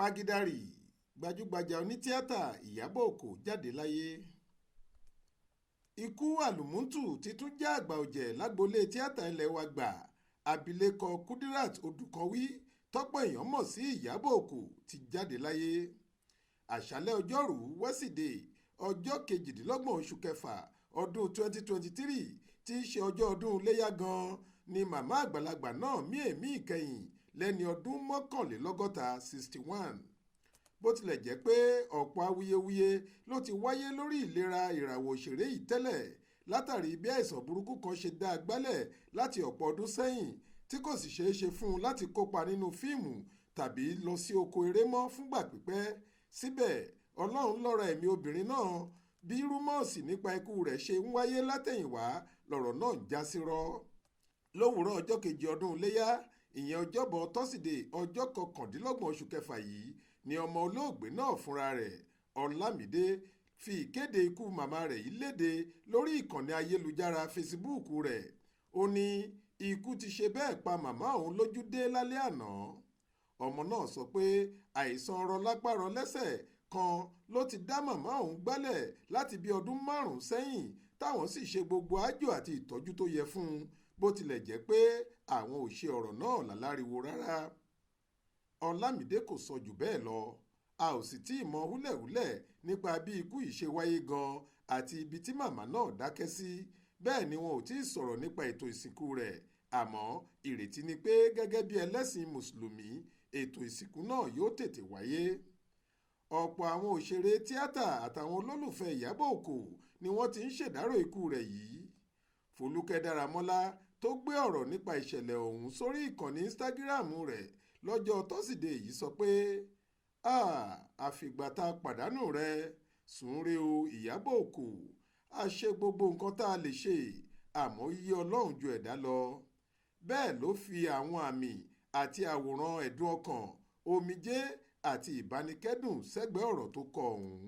Pagidari gbajúgbajà onítìátà Iyabọ jáde láyé. Ikú àlùmúntù ti tún já àgbà ọ̀jẹ̀ lágboolé tíátà ilé wa gbà. Abilékọ Kudirat Odùkanwí tọ́pọ̀ èèyàn mọ̀ sí Iyabọ ti jáde láyé. Àṣálẹ́ ọjọ́rú wẹ́sídẹ̀ẹ́ ọjọ́ 28 oṣù kẹfà ọdún 2023 tí í ṣe ọjọ́ ọdún iléyá gan-an ni màmá àgbàlagbà náà mí èémí ìkẹyìn lẹ́ni ọdún 61. Bó tilẹ̀ jẹ́ pé ọ̀pọ̀ awuyewuye ló ti wáyé lórí ìlera ìràwọ̀ òṣèré yìí tẹ́lẹ̀ látàrí bí àìsàn burúkú kan ṣe dá a gbálẹ̀ láti ọ̀pọ̀ ọdún sẹ́yìn tí kò sì ṣeé ṣe fún un láti kópa nínú fíìmù tàbí lọ sí oko eré mọ́ fúngbà pípẹ́. Síbẹ̀ Ọlọ́run lọ́ra ẹ̀mí obìnrin náà. Bí rúmọ̀ọ̀sì nípa ikú rẹ̀ ṣe ń wáyé látẹ̀yìnwá lọ̀rọ̀ náà ń já sírọ́. Lówùúrọ̀ ọjọ́ kejì ọdún iléyá ìyẹn ọjọ́bọ̀ tọ́sídẹ̀ẹ́ ọjọ́ 29 oṣù kẹfà yìí ni ọmọ olóògbé náà fúnra rẹ̀ Ọlámídé fi ìkéde ikú màmá rẹ̀ yìí léde lórí ìkànnì ayélujára Facebook rẹ̀. Ó ní ikú ti ṣe bẹ́ẹ̀ pa màmá òun lójú dé lálẹ́ àná. Ọmọ náà sọ pé àìsàn rọlápá rọlẹ́sẹ̀ kan ló ti dá màmá òun gbálẹ̀ láti bí ọdún 5 sẹ́yìn táwọn sì ṣe gbogbo àjò àti ìtọ́jú tó yẹ fún un bó tilẹ̀ jẹ́ pé àwọn ò ṣe ọ̀rọ̀ náà láláriwo rárá. Ọlámídé kò sọ jù bẹ́ẹ̀ lọ. A ò sì tí ì mọ húlẹ̀húlẹ̀ nípa bí ikú yìí ṣe wáyé gan àti ibi tí màmá náà dákẹ́ sí. Bẹ́ẹ̀ ni wọn ò tí ì sọ̀rọ̀ nípa ètò ìsìnkú rẹ̀. Àmọ́ ìrètí ni pé gẹ́gẹ́ bí ẹlẹ́sìn mùsùlùmí ètò ìsìnkú náà yóò tètè wáyé. Ọ̀pọ̀ àwọn òṣèré tíátà àtàwọn olólùfẹ́ Iyabọ ni wọ́n ti ń ṣèdárò ikú rẹ̀ yìí. Fọlúkẹ́ Dáramọ́lá tó gbé ọ̀rọ̀ nípa ìṣẹ̀lẹ̀ ọ̀hún sórí ìkànnì Instagram rẹ̀ lọ́jọ́ tọ́sídẹ̀ẹ́ yìí sọ pé àfìgbà tá a pàdánù rẹ̀ sùn re o Iyabọ a ṣe gbogbo nǹkan tá a lè ṣe àmọ́ yíyẹ Ọlọ́run ju ẹ̀dá lọ. Bẹ́ẹ̀ ló fi àwọn àmì àti àwòrán ẹ̀dùn ọkàn omijé àti ìbánikẹ́dùn sẹ́gbẹ̀ẹ́ ọ̀rọ̀ tó kọ ọ̀hún.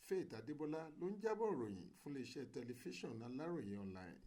Faith Adébọlá ló ń jábọ̀ ròyìn fún iléeṣẹ́ tẹlifíṣàn Aláròye online.